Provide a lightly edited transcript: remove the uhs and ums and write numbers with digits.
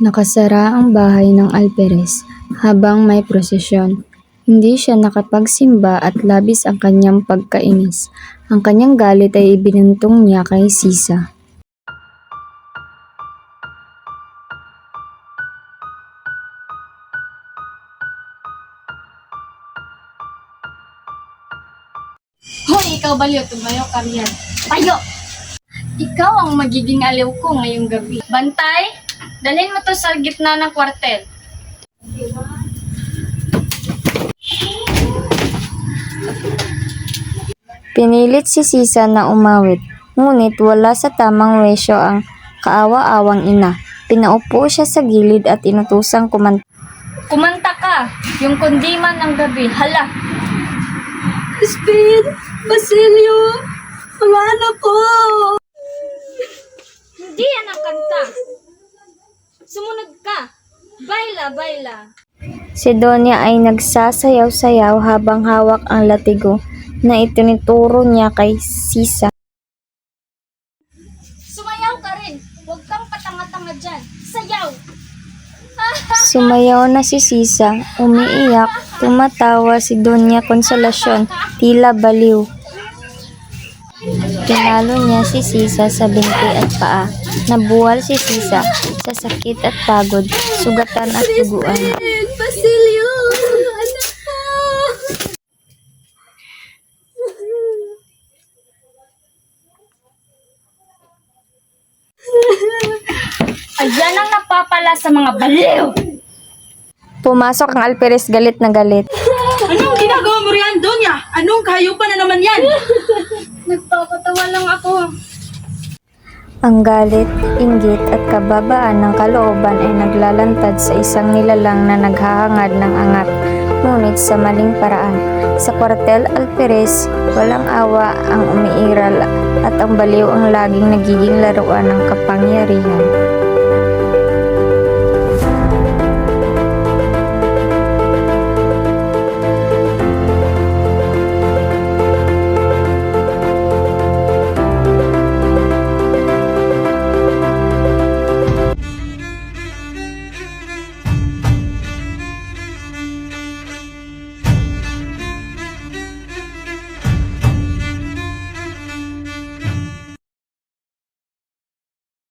Nakasara ang bahay ng alperes habang may prosesyon. Hindi siya nakapagsimba at labis ang kanyang pagkainis. Ang kanyang galit ay ibinuntong niya kay Sisa. Hoy, ikaw baliw, tumayo ka riyan. Tayo! Ikaw ang magiging aliw ko ngayong gabi. Bantay, dalhin mo to sa gitna ng kwartel. Pinilit si Sisa na umawit, ngunit wala sa tamang wesyo ang kaawa-awang ina. Pinaupo siya sa gilid at inutusang kumanta. Kumanta ka, yung kundiman ng gabi. Hala! Speed! Basilio! Mga anak ko! Hindi yan ang kanta. Sumunod ka. Baila, baila. Si Donya ay nagsasayaw-sayaw habang hawak ang latigo na itinuturo niya kay Sisa. Sumayaw ka rin. Huwag kang patanga-tanga dyan. Sayaw! Sumayaw na si Sisa, umiiyak, tumatawa si Donya Konsolasyon, tila baliw. Pinalo niya si Sisa sa binti at paa. Nabuwal si Sisa sa sakit at pagod, sugatan at duguan. Basilio! Anak ko! Ayan ang napapala sa mga baliw. Pumasok ang alperes galit na galit. Anong ginagawa mo riyan, Donya? Anong kahayupan na naman yan? Nagpapatawa lang ako. Ang galit, inggit at kababaan ng kalooban ay naglalantad sa isang nilalang na naghahangad ng angat, ngunit sa maling paraan. Sa kwartel alperes, walang awa ang umiiral at ang baliw ang laging nagiging laruan ng kapangyarihan.